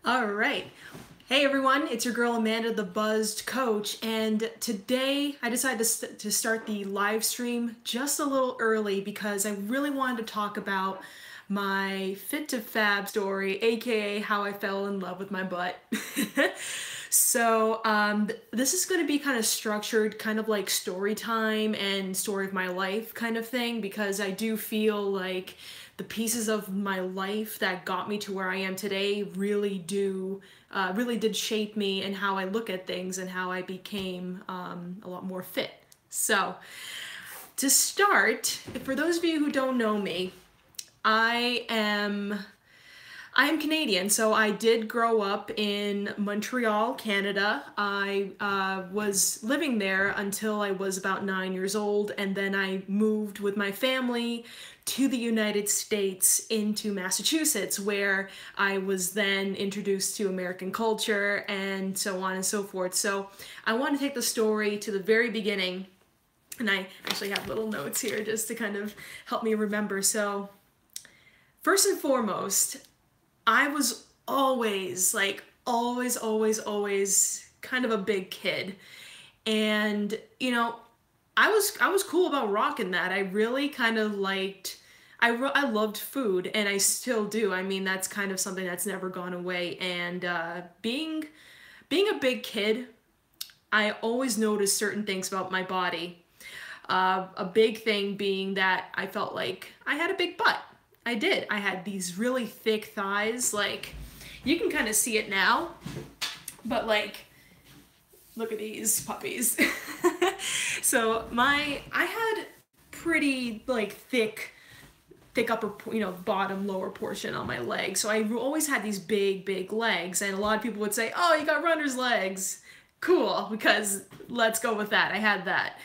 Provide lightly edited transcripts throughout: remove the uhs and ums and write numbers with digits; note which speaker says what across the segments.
Speaker 1: All right. Hey everyone, it's your girl Amanda, the Buzzed Coach, and today I decided to start the live stream just a little early because I really wanted to talk about my Fit to Fab story, aka how I fell in love with my butt. This is going to be kind of structured, kind of like story time and story of my life kind of thing, because I do feel like the pieces of my life that got me to where I am today really did shape me and how I look at things and how I became a lot more fit. So, to start, for those of you who don't know me, I am I am Canadian, so I did grow up in Montreal, Canada. I was living there until I was about 9 years old, and then I moved with my family to the United States into Massachusetts, where I was then introduced to American culture and so on and so forth. So I want to take the story to the very beginning, and I actually have little notes here just to kind of help me remember. So, first and foremost, I was always, always kind of a big kid. And, I was cool about rocking that. I really kind of liked, I loved food, and I still do. I mean, that's kind of something that's never gone away. And being a big kid, I always noticed certain things about my body. A big thing being that I felt like I had a big butt. I did. I had these really thick thighs. Like, you can kind of see it now, but like, look at these puppies. I had pretty like thick upper, bottom lower portion on my legs. So I always had these big legs, and a lot of people would say, "Oh, you got runner's legs." Cool, because let's go with that. I had that.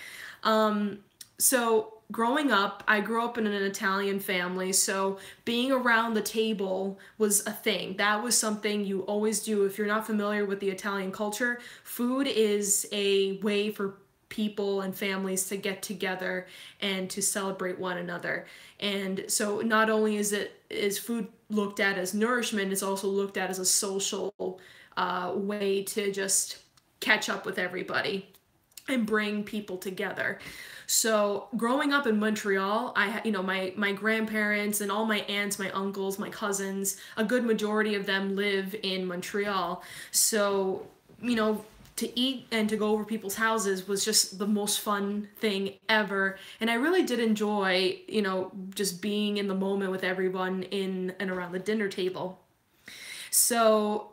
Speaker 1: So growing up, I grew up in an Italian family, so being around the table was a thing. That was something you always do. If you're not familiar with the Italian culture, food is a way for people and families to get together and to celebrate one another. And so not only is food looked at as nourishment, it's also looked at as a social way to just catch up with everybody and bring people together. So growing up in Montreal, my grandparents and all my aunts, my uncles, my cousins, a good majority of them live in Montreal. So, to eat and to go over people's houses was just the most fun thing ever. And I really did enjoy, just being in the moment with everyone in and around the dinner table. So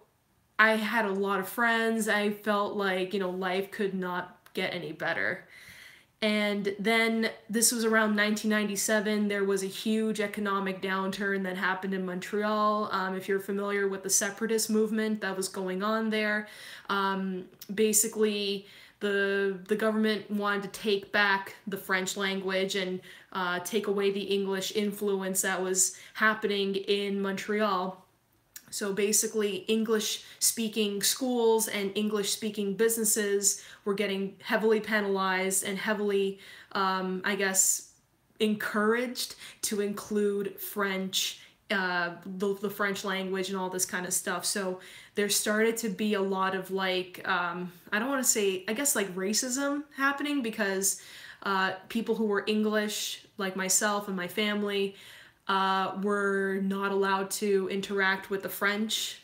Speaker 1: I had a lot of friends. I felt like, life could not get any better. And then this was around 1997. There was a huge economic downturn that happened in Montreal. If you're familiar with the separatist movement that was going on there, basically the government wanted to take back the French language and take away the English influence that was happening in Montreal. So basically, English speaking schools and English speaking businesses were getting heavily penalized and heavily, encouraged to include French, the French language, and all this kind of stuff. So there started to be a lot of I don't want to say, I guess, like racism happening because people who were English, like myself and my family, were not allowed to interact with the French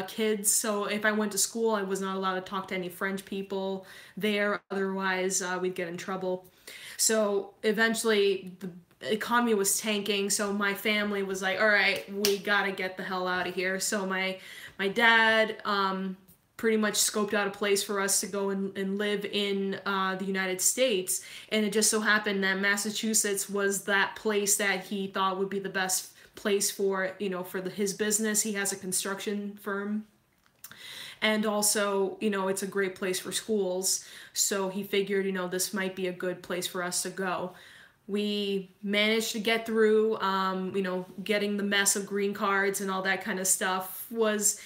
Speaker 1: kids. So if I went to school, I was not allowed to talk to any French people there. Otherwise, we'd get in trouble. So eventually, the economy was tanking. So my family was like, "All right, we gotta get the hell out of here." So my dad pretty much scoped out a place for us to go and live in the United States. And it just so happened that Massachusetts was that place that he thought would be the best place for, his business. He has a construction firm. And also, it's a great place for schools. So he figured, this might be a good place for us to go. We managed to get through, getting the mess of green cards and all that kind of stuff was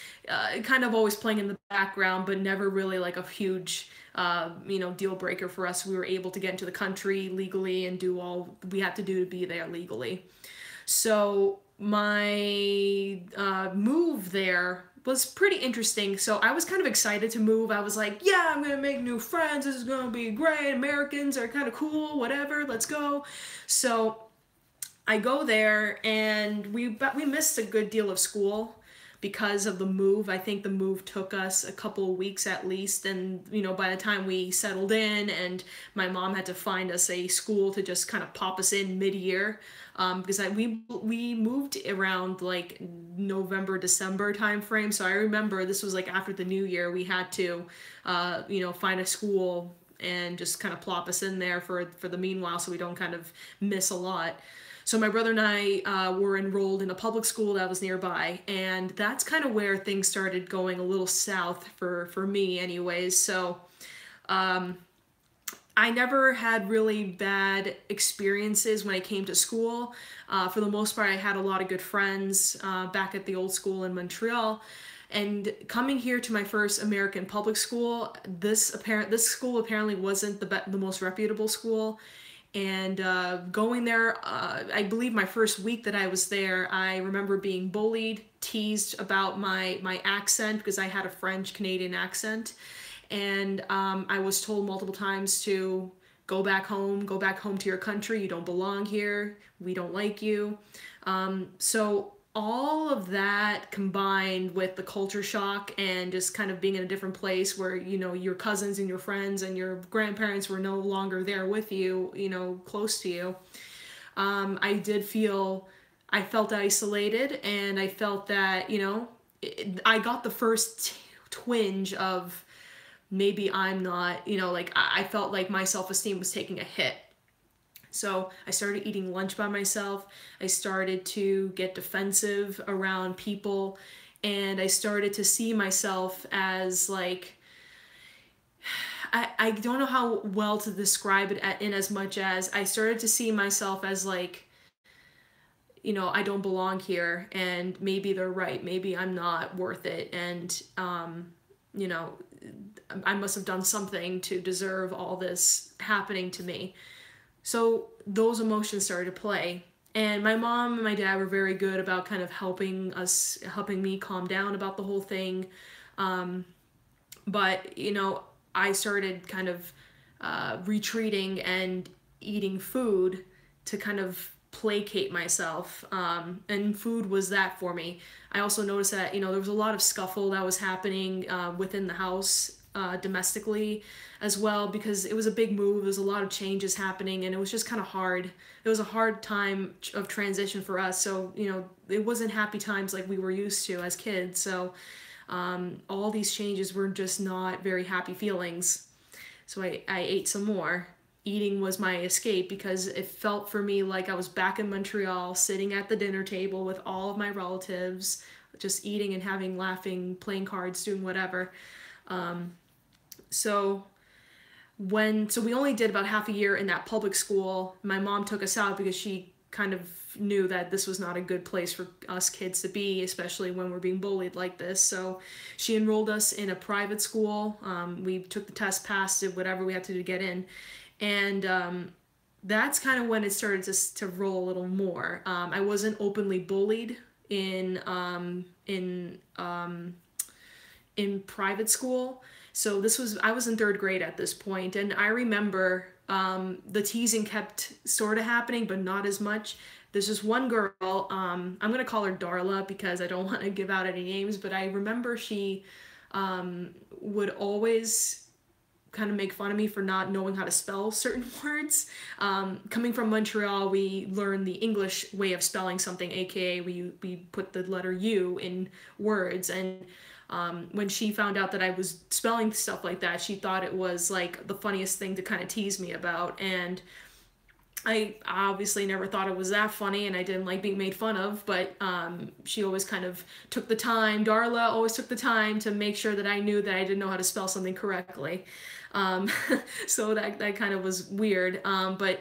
Speaker 1: kind of always playing in the background, but never really like a huge, deal breaker for us. We were able to get into the country legally and do all we had to do to be there legally. So my move there was pretty interesting. So I was kind of excited to move. I was like, yeah, I'm gonna make new friends. This is gonna be great. Americans are kind of cool. Whatever, let's go. So I go there, and we missed a good deal of school because of the move. I think the move took us a couple of weeks at least, and by the time we settled in, and my mom had to find us a school to just kind of pop us in mid-year, because we moved around like November, December time frame. So I remember this was like after the new year. We had to find a school and just kind of plop us in there for the meanwhile, so we don't kind of miss a lot. So my brother and I were enrolled in a public school that was nearby, and that's kind of where things started going a little south for me anyways. So I never had really bad experiences when I came to school. For the most part, I had a lot of good friends back at the old school in Montreal. And coming here to my first American public school, this school apparently wasn't the most reputable school. And going there, I believe my first week that I was there, I remember being bullied, teased about my accent because I had a French-Canadian accent. And I was told multiple times to go back home to your country. You don't belong here. We don't like you. So all of that combined with the culture shock and just kind of being in a different place where, your cousins and your friends and your grandparents were no longer there with you, close to you. I felt isolated, and I felt that, I got the first twinge of maybe I'm not, like I felt like my self-esteem was taking a hit. So I started eating lunch by myself. I started to get defensive around people, and I started to see myself as like, I don't know how well to describe it in as much as I started to see myself as like, I don't belong here, and maybe they're right. Maybe I'm not worth it. And, I must have done something to deserve all this happening to me. So those emotions started to play. And my mom and my dad were very good about kind of helping me calm down about the whole thing. But, I started kind of retreating and eating food to kind of placate myself. And food was that for me. I also noticed that, there was a lot of scuffle that was happening within the house. Domestically as well, because it was a big move. There's a lot of changes happening, and it was just kind of hard. It was a hard time of transition for us. So, it wasn't happy times like we were used to as kids. So, all these changes were just not very happy feelings. So I ate some more. Eating was my escape because it felt for me like I was back in Montreal, sitting at the dinner table with all of my relatives, just eating and having, laughing, playing cards, doing whatever. So we only did about half a year in that public school. My mom took us out because she kind of knew that this was not a good place for us kids to be, especially when we're being bullied like this. So she enrolled us in a private school. We took the test, passed it, whatever we had to do to get in. And that's kind of when it started to roll a little more. I wasn't openly bullied in private school. So I was in third grade at this point, and I remember the teasing kept sort of happening, but not as much. There's this one girl, I'm going to call her Darla because I don't want to give out any names, but I remember she would always kind of make fun of me for not knowing how to spell certain words. Coming from Montreal, we learned the English way of spelling something, aka we put the letter U in words, and when she found out that I was spelling stuff like that, she thought it was like the funniest thing to kind of tease me about. And I obviously never thought it was that funny, and I didn't like being made fun of, but she always kind of took the time, Darla always took the time to make sure that I knew that I didn't know how to spell something correctly. So that kind of was weird, but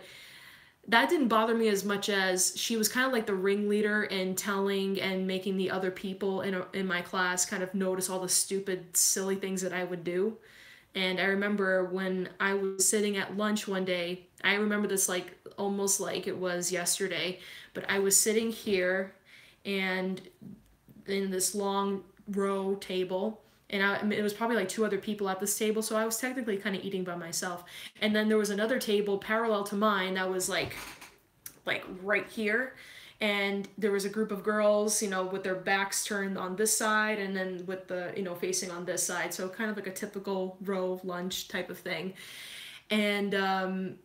Speaker 1: that didn't bother me as much as she was kind of like the ringleader in telling and making the other people in my class kind of notice all the stupid, silly things that I would do. And I remember when I was sitting at lunch one day, I remember this like almost like it was yesterday, but I was sitting here and in this long row table. And it was probably like 2 other people at this table, so I was technically kind of eating by myself. And then there was another table parallel to mine that was like right here. And there was a group of girls, you know, with their backs turned on this side and then with the, you know, facing on this side. So kind of like a typical row lunch type of thing. And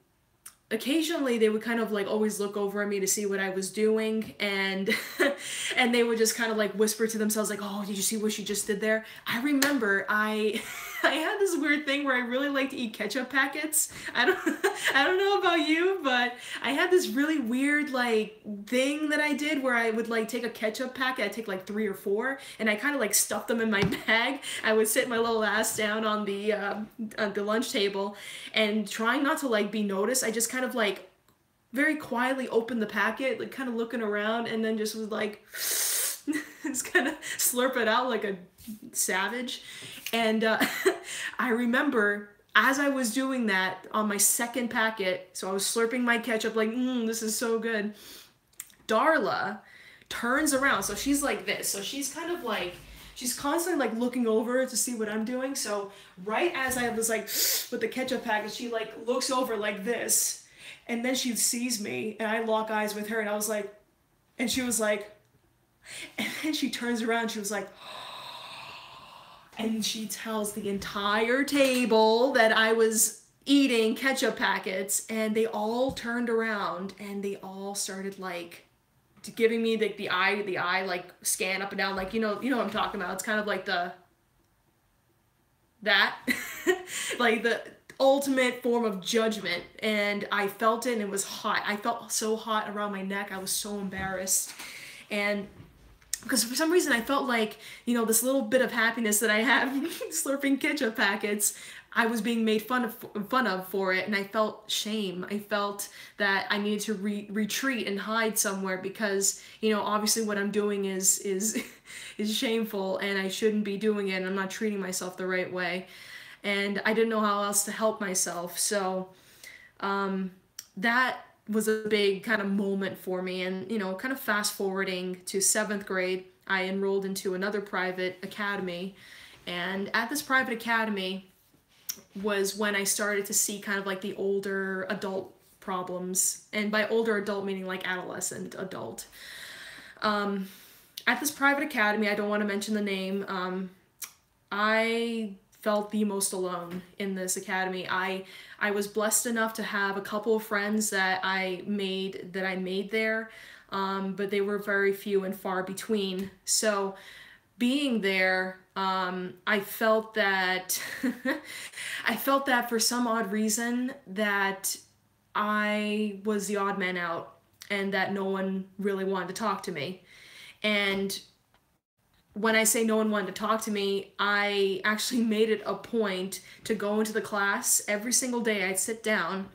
Speaker 1: occasionally they would kind of like always look over at me to see what I was doing, and and they would just kind of like whisper to themselves like, oh, did you see what she just did there? I remember I I had this weird thing where I really like to eat ketchup packets. I don't know about you, but I had this really weird like thing that I did where I would like take a ketchup packet, I'd take like 3 or 4, and I kind of like stuffed them in my bag. I would sit my little ass down on the lunch table, and trying not to like be noticed, I just kind of like very quietly opened the packet, like kind of looking around, and then just was like just kind of slurp it out like a savage. And I remember as I was doing that on my second packet, so I was slurping my ketchup like, this is so good. Darla turns around, so she's like this, so she's kind of like, she's constantly like looking over to see what I'm doing. So right as I was like with the ketchup packet, she like looks over like this, and then she sees me and I lock eyes with her, and I was like, and she was like, and then she turns around, she was like, and she tells the entire table that I was eating ketchup packets, and they all turned around and they all started like giving me the eye like scan up and down, like you know what I'm talking about. It's kind of like that like the ultimate form of judgment, and I felt it, and it was hot. I felt so hot around my neck. I was so embarrassed, and because for some reason I felt like, you know, this little bit of happiness that I have slurping ketchup packets, I was being made fun of for it, and I felt shame. I felt that I needed to retreat and hide somewhere because, you know, obviously what I'm doing is shameful, and I shouldn't be doing it, and I'm not treating myself the right way. And I didn't know how else to help myself. So that was a big kind of moment for me. And, you know, kind of fast forwarding to 7th grade, I enrolled into another private academy. And at this private academy was when I started to see kind of like the older adult problems. And by older adult, meaning like adolescent adult. At this private academy, I don't want to mention the name, I felt the most alone in this academy. I was blessed enough to have a couple of friends that I made there, but they were very few and far between. So being there, I felt that I felt that for some odd reason that I was the odd man out, and that no one really wanted to talk to me. And when I say no one wanted to talk to me, I actually made it a point to go into the class every single day. I'd sit down,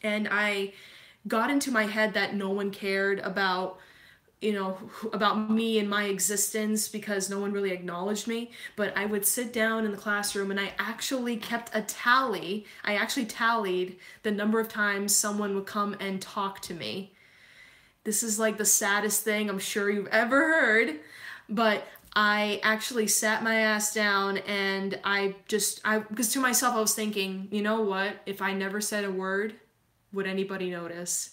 Speaker 1: and I got into my head that no one cared about, you know, about me and my existence because no one really acknowledged me. But I would sit down in the classroom, and I actually kept a tally. I actually tallied the number of times someone would come and talk to me. This is like the saddest thing I'm sure you've ever heard. But I actually sat my ass down, and because to myself I was thinking, you know what, if I never said a word, would anybody notice?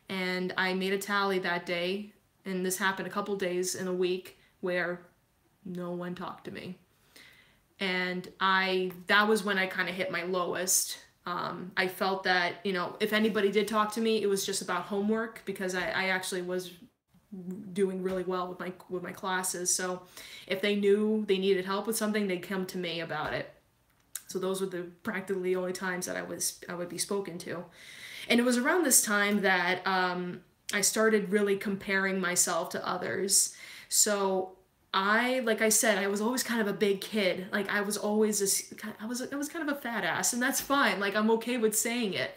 Speaker 1: And I made a tally that day, and this happened a couple days in a week where no one talked to me. And that was when I kind of hit my lowest. I felt that, you know, if anybody did talk to me, it was just about homework, because I actually was doing really well with my classes. So if they knew they needed help with something, they'd come to me about it. So those were the practically the only times that I would be spoken to. And it was around this time that I started really comparing myself to others. So like I said, I was always kind of a big kid. Like I was always I was kind of a fat ass, and that's fine. Like I'm okay with saying it.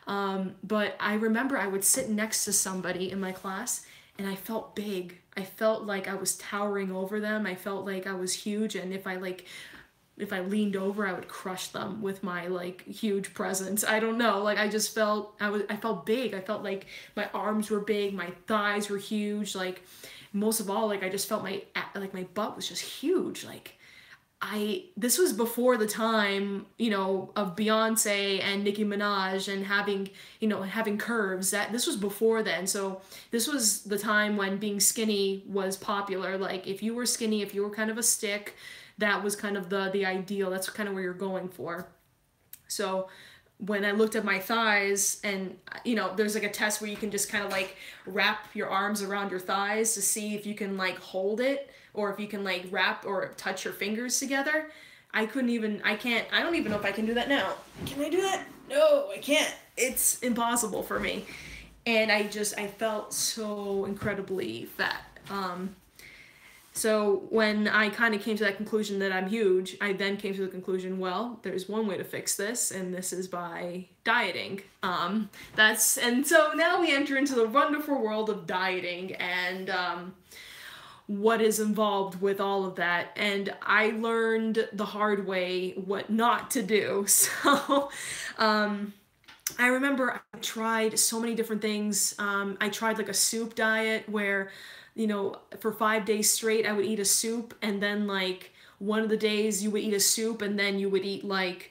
Speaker 1: But I remember I would sit next to somebody in my class, and I felt big. I felt like I was towering over them. I felt like I was huge, and if I leaned over, I would crush them with my like huge presence. I don't know. Like I just felt I felt big. I felt like my arms were big, my thighs were huge, like, most of all, like I just felt my butt was just huge. Like this was before the time, you know, of Beyonce and Nicki Minaj and having, you know, having curves. That this was before then. So this was the time when being skinny was popular. Like if you were skinny, if you were kind of a stick, that was kind of the ideal. That's kind of where you're going for. So when I looked at my thighs, and you know, there's like a test where you can just kind of like wrap your arms around your thighs to see if you can like hold it, or if you can like wrap or touch your fingers together. I don't even know if I can do that now. Can I do that? No, I can't. It's impossible for me. And I felt so incredibly fat. So when I kind of came to that conclusion that I'm huge, I then came to the conclusion, well, there's one way to fix this, and this is by dieting. And so now we enter into the wonderful world of dieting and what is involved with all of that. And I learned the hard way what not to do. So I remember I tried so many different things. I tried like a soup diet where, you know, for 5 days straight, I would eat a soup, and then like one of the days you would eat a soup, and then you would eat like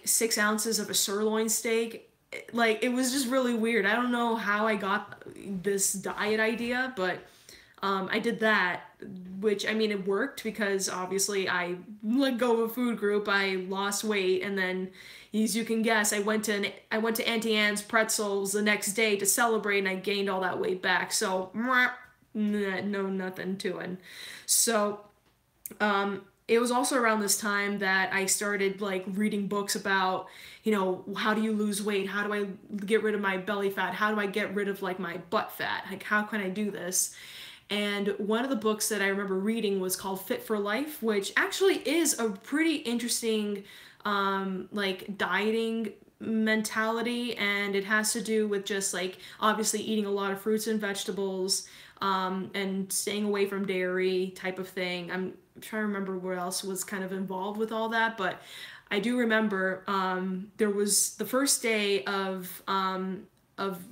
Speaker 1: 6 ounces of a sirloin steak. Like it was just really weird. I don't know how I got this diet idea, but I did that, which I mean it worked because obviously I let go of a food group. I lost weight, and then as you can guess, I went to Auntie Anne's Pretzels the next day to celebrate, and I gained all that weight back. So no, nothing to it. So it was also around this time that I started like reading books about, you know, how do you lose weight? How do I get rid of my belly fat? How do I get rid of like my butt fat? Like how can I do this? And one of the books that I remember reading was called Fit for Life, which actually is a pretty interesting like dieting mentality, and it has to do with just like obviously eating a lot of fruits and vegetables, and staying away from dairy type of thing. I'm trying to remember what else was kind of involved with all that, but I do remember there was the first day of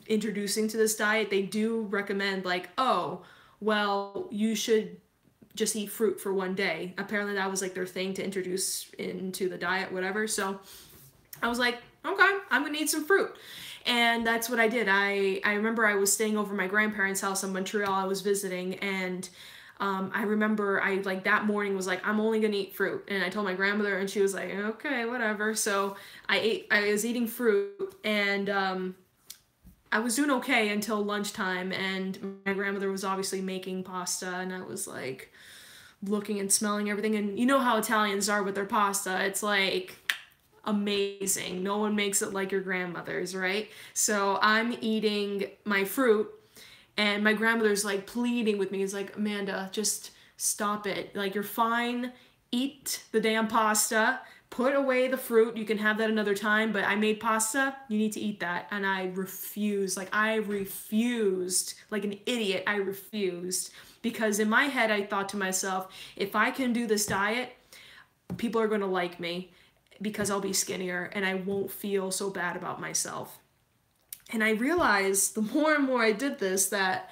Speaker 1: introducing to this diet, they do recommend like, oh, well, you should just eat fruit for 1 day. Apparently that was like their thing to introduce into the diet, whatever. So I was like, okay, I'm gonna eat some fruit. And that's what I did. I remember I was staying over my grandparents' house in Montreal. I was visiting, and I remember I like that morning was like, I'm only gonna eat fruit. And I told my grandmother, and she was like, okay, whatever. So I was eating fruit, and I was doing okay until lunchtime, and my grandmother was obviously making pasta, and I was like looking and smelling everything. And you know how Italians are with their pasta. It's like amazing. No one makes it like your grandmother's, right? So I'm eating my fruit, and my grandmother's like pleading with me. It's like, Amanda, just stop it. Like, you're fine. Eat the damn pasta. Put away the fruit. You can have that another time, but I made pasta. You need to eat that. And I refused. Like, I refused. Like an idiot, I refused. Because in my head, I thought to myself, if I can do this diet, people are going to like me because I'll be skinnier and I won't feel so bad about myself. And I realized the more and more I did this that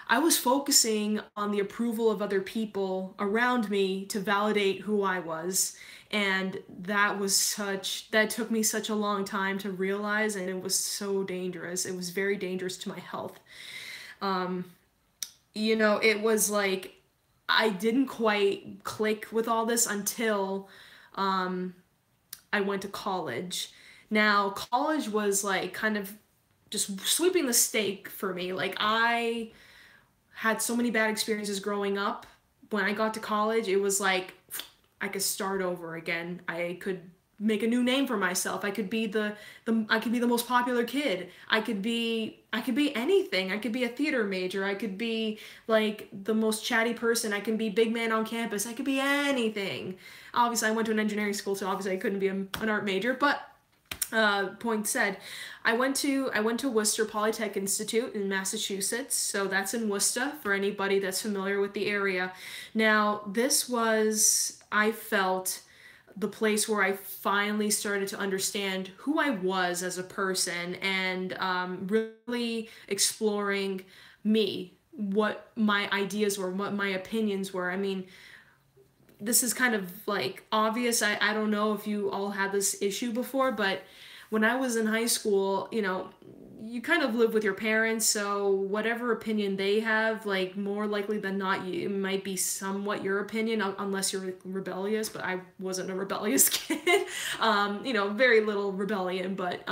Speaker 1: I was focusing on the approval of other people around me to validate who I was. And that took me such a long time to realize, and it was so dangerous. It was very dangerous to my health. You know, it was like I didn't quite click with all this until I went to college. Now, college was like kind of just sweeping the stake for me. Like, I had so many bad experiences growing up. When I got to college, it was like I could start over again. I could make a new name for myself. I could be the most popular kid. I could be anything. I could be a theater major. I could be like the most chatty person. I can be big man on campus. I could be anything. Obviously, I went to an engineering school, so obviously I couldn't be an art major, but point said, I went to Worcester Polytech Institute in Massachusetts, so that's in Worcester for anybody that's familiar with the area. Now, this was, I felt, the place where I finally started to understand who I was as a person, and really exploring me, what my ideas were, what my opinions were. I mean, this is kind of like obvious. I don't know if you all had this issue before, but when I was in high school, you know, you kind of live with your parents, so whatever opinion they have, like more likely than not, it might be somewhat your opinion, unless you're rebellious. But I wasn't a rebellious kid. You know, very little rebellion. But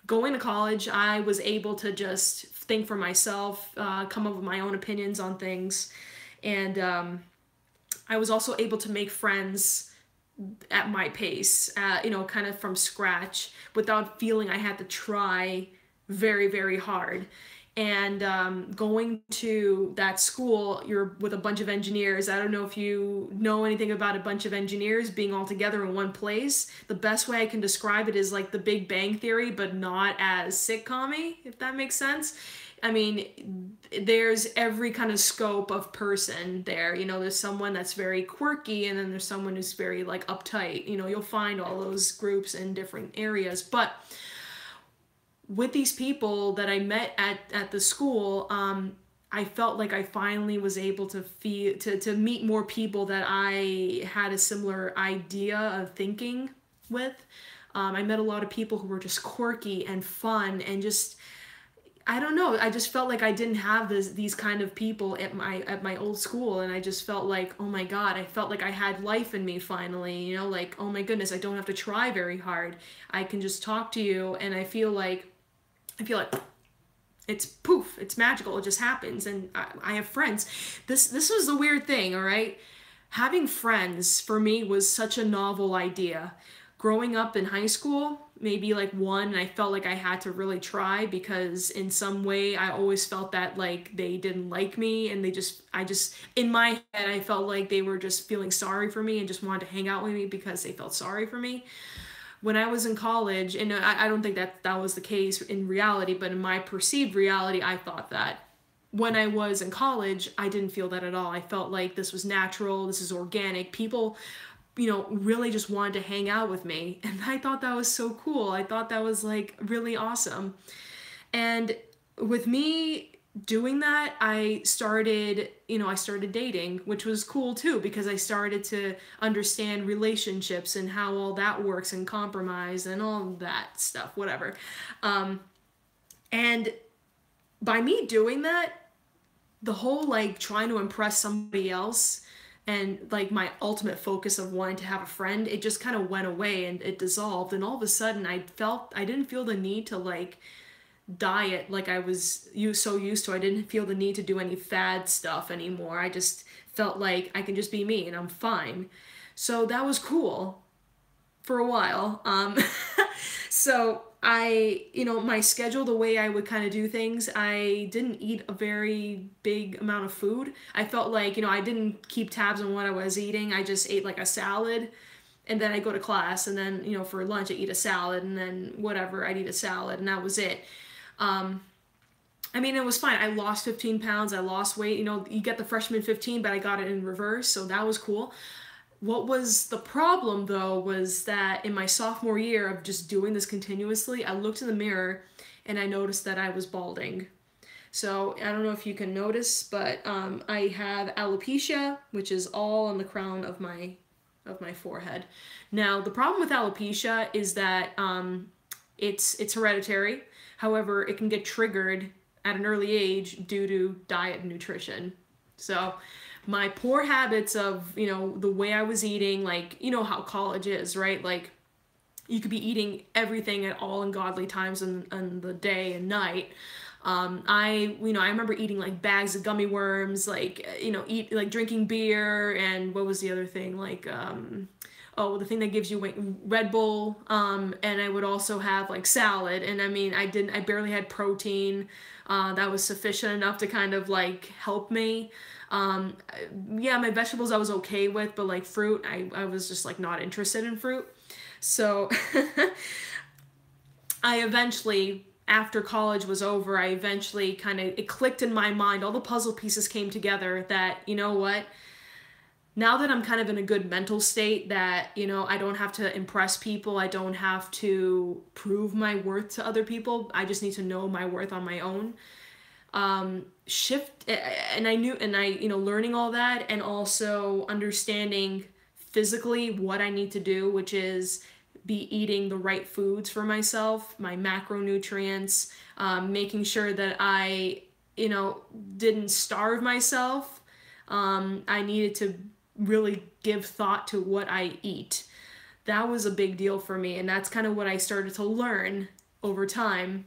Speaker 1: going to college, I was able to just think for myself, come up with my own opinions on things, and I was also able to make friends at my pace, you know, kind of from scratch, without feeling I had to try very, very hard. And going to that school, you're with a bunch of engineers. I don't know if you know anything about a bunch of engineers being all together in one place. The best way I can describe it is like the Big Bang Theory, but not as sitcom-y, if that makes sense. I mean, there's every kind of scope of person there. You know, there's someone that's very quirky, and then there's someone who's very like uptight. You know, you'll find all those groups in different areas. But with these people that I met at the school, I felt like I finally was able to to meet more people that I had a similar idea of thinking with. I met a lot of people who were just quirky and fun, and just, I don't know, I just felt like I didn't have these kind of people at my old school, and I just felt like, oh my God, I felt like I had life in me finally, you know, like, oh my goodness, I don't have to try very hard. I can just talk to you, and I feel like it's poof, it's magical, it just happens, and I have friends. This was the weird thing, all right? Having friends for me was such a novel idea. Growing up in high school, maybe like one, and I felt like I had to really try, because in some way I always felt that like they didn't like me, and I just in my head I felt like they were just feeling sorry for me and just wanted to hang out with me because they felt sorry for me. When I was in college, and I don't think that was the case in reality, but in my perceived reality, I thought that. When I was in college, I didn't feel that at all. I felt like this was natural, this is organic. People, you know, really just wanted to hang out with me. And I thought that was so cool. I thought that was like really awesome. And with me doing that, I started dating, which was cool too, because I started to understand relationships and how all that works, and compromise and all that stuff, whatever. And by me doing that, the whole like trying to impress somebody else and like my ultimate focus of wanting to have a friend, it just kind of went away and it dissolved. And all of a sudden I didn't feel the need to like diet like I was so used to. I didn't feel the need to do any fad stuff anymore. I just felt like I can just be me and I'm fine. So that was cool for a while. So my schedule, the way I would kind of do things, I didn't eat a very big amount of food. I felt like, I didn't keep tabs on what I was eating. I just ate like a salad, and then I go to class, and then, for lunch I eat a salad, and then whatever, I'd eat a salad, and that was it. I mean, it was fine. I lost 15 pounds. I lost weight. You get the freshman 15, but I got it in reverse, so that was cool. What was the problem, though, was that in my sophomore year of just doing this continuously, I looked in the mirror and I noticed that I was balding. So I don't know if you can notice, but I have alopecia, which is all on the crown of my forehead. Now, the problem with alopecia is that it's hereditary. However, it can get triggered at an early age due to diet and nutrition. So my poor habits of, the way I was eating, like, how college is, right? Like, you could be eating everything at all ungodly times in the day and night. I remember eating like bags of gummy worms, like, drinking beer, and what was the other thing? Like, the thing that gives you weight, Red Bull, and I would also have like salad, and I mean, I barely had protein, that was sufficient enough to kind of like help me. Yeah, my vegetables I was okay with, but like fruit, I was just like not interested in fruit. So I eventually, after college was over, I eventually it clicked in my mind, all the puzzle pieces came together that, you know what, now that I'm kind of in a good mental state that, I don't have to impress people, I don't have to prove my worth to other people, I just need to know my worth on my own. shift, and learning all that, and also understanding physically what I need to do, which is be eating the right foods for myself, my macronutrients, making sure that I, didn't starve myself. I needed to really give thought to what I eat. That was a big deal for me, and that's kind of what I started to learn over time.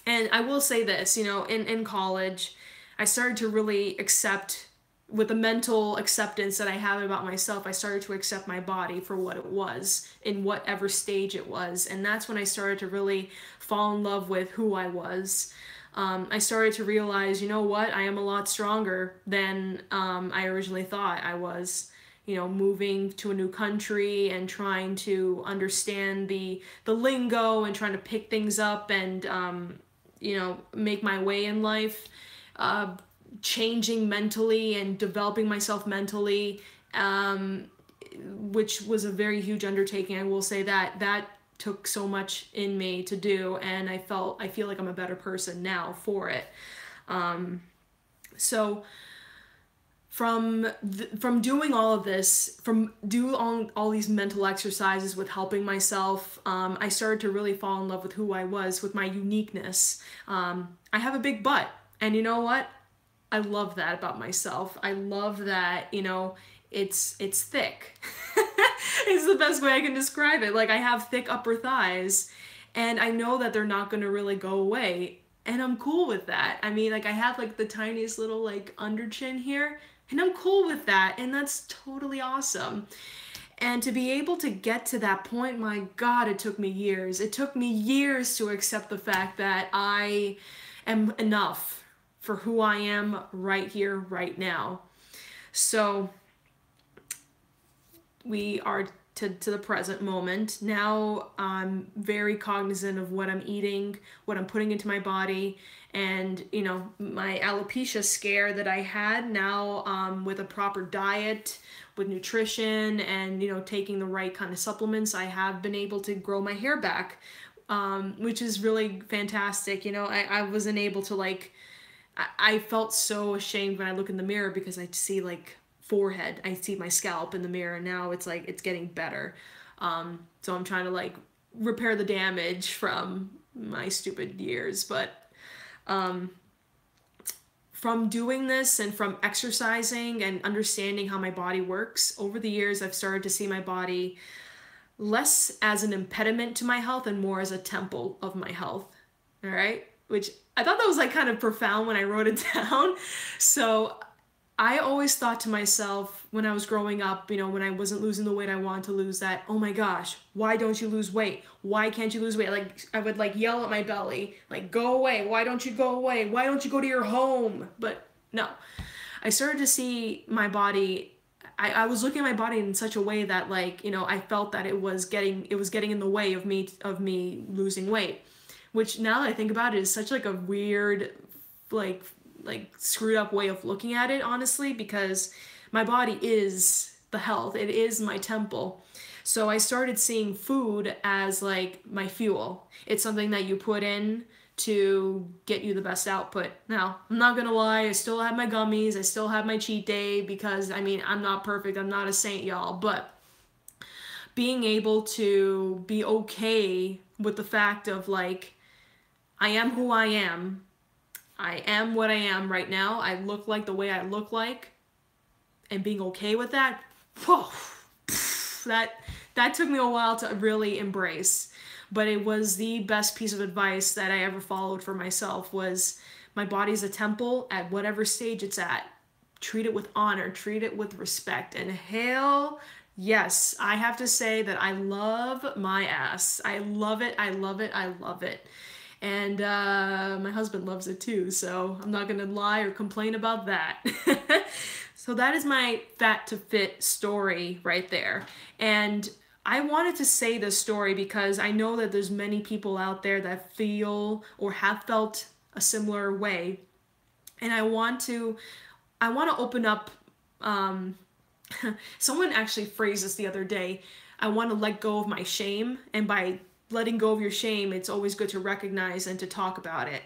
Speaker 1: And I will say this, in college, I started to really accept, with the mental acceptance that I have about myself, I started to accept my body for what it was, in whatever stage it was. And that's when I started to really fall in love with who I was. I started to realize, I am a lot stronger than I originally thought I was. Moving to a new country and trying to understand the lingo and trying to pick things up and, make my way in life, changing mentally and developing myself mentally, which was a very huge undertaking. I will say that took so much in me to do, and I feel like I'm a better person now for it. So from doing all of this, from doing all these mental exercises with helping myself, I started to really fall in love with who I was, with my uniqueness. I have a big butt, and you know what? I love that about myself. I love that, it's thick. It's the best way I can describe it. Like, I have thick upper thighs, and I know that they're not going to really go away, and I'm cool with that. I mean, like, I have like the tiniest little like under chin here, and I'm cool with that, and that's totally awesome. And to be able to get to that point, my God, it took me years. It took me years to accept the fact that I am enough for who I am right here, right now. So we are to the present moment. Now I'm very cognizant of what I'm eating, what I'm putting into my body, and my alopecia scare that I had, now with a proper diet, with nutrition, and taking the right kind of supplements, I have been able to grow my hair back, which is really fantastic. I wasn't able to, like, I felt so ashamed when I look in the mirror because I see like forehead, I see my scalp in the mirror, and now it's like it's getting better. So I'm trying to like repair the damage from my stupid years. But from doing this and from exercising and understanding how my body works over the years, I've started to see my body less as an impediment to my health and more as a temple of my health. All right, which I thought that was like kind of profound when I wrote it down. So I always thought to myself when I was growing up, when I wasn't losing the weight I wanted to lose, that, oh my gosh, why don't you lose weight? Why can't you lose weight? Like, I would like yell at my belly, like, go away. Why don't you go away? Why don't you go to your home? But no, I started to see my body. I was looking at my body in such a way that, like, I felt that it was getting in the way of me losing weight, which now that I think about it is such like a weird, like screwed up way of looking at it, honestly, because my body is the health. It is my temple. So I started seeing food as like my fuel. It's something that you put in to get you the best output. Now, I'm not gonna lie, I still have my gummies, I still have my cheat day, because I mean, I'm not perfect, I'm not a saint, y'all, but being able to be okay with the fact of like, I am who I am what I am right now, I look like the way I look like, and being okay with that, whew, that took me a while to really embrace. But it was the best piece of advice that I ever followed for myself, was my body's a temple at whatever stage it's at. Treat it with honor, treat it with respect, and hell yes, I have to say that I love my ass. I love it, I love it, I love it. And my husband loves it too, so I'm not gonna lie or complain about that. So that is my fat to fit story right there. And I wanted to say this story because I know that there's many people out there that feel or have felt a similar way. And I want to open up, someone actually phrased this the other day, I want to let go of my shame, and by letting go of your shame, it's always good to recognize and to talk about it.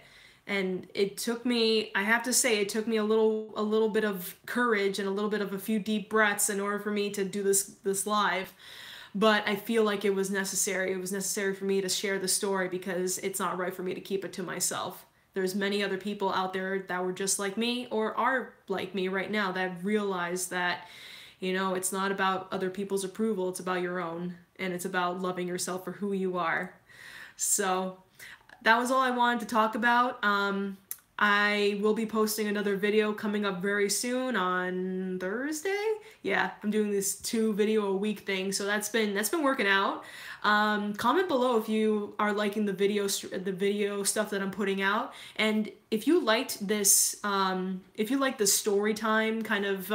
Speaker 1: And it took me, I have to say, it took me a little bit of courage and a little bit of a few deep breaths in order for me to do this live. But I feel like it was necessary. It was necessary for me to share the story because it's not right for me to keep it to myself. There's many other people out there that were just like me or are like me right now that realize that, it's not about other people's approval, it's about your own. And it's about loving yourself for who you are. So that was all I wanted to talk about. I will be posting another video coming up very soon on Thursday. Yeah, I'm doing this 2 video-a-week thing, so that's been working out. Comment below if you are liking the video stuff that I'm putting out, and if you liked this, if you like the story time kind of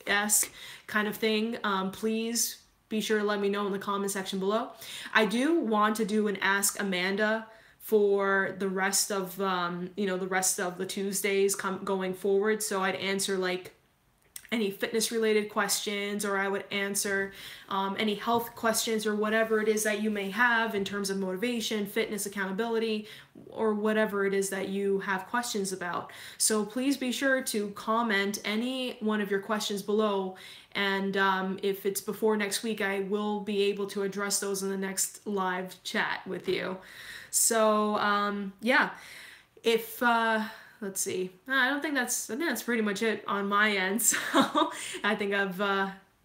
Speaker 1: esque kind of thing, please be sure to let me know in the comment section below. I do want to do an Ask Amanda for the rest of the Tuesdays going forward. So I'd answer like any fitness related questions, or I would answer any health questions or whatever it is that you may have in terms of motivation, fitness, accountability, or whatever it is that you have questions about. So please be sure to comment any one of your questions below, and if it's before next week, I will be able to address those in the next live chat with you. So yeah, if let's see, I think that's pretty much it on my end. So I think I've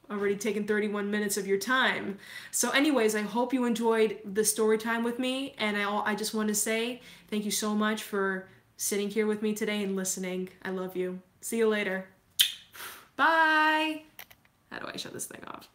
Speaker 1: already taken 31 minutes of your time. So anyways, I hope you enjoyed the story time with me, and I just want to say thank you so much for sitting here with me today and listening. I love you. See you later. Bye. How do I shut this thing off?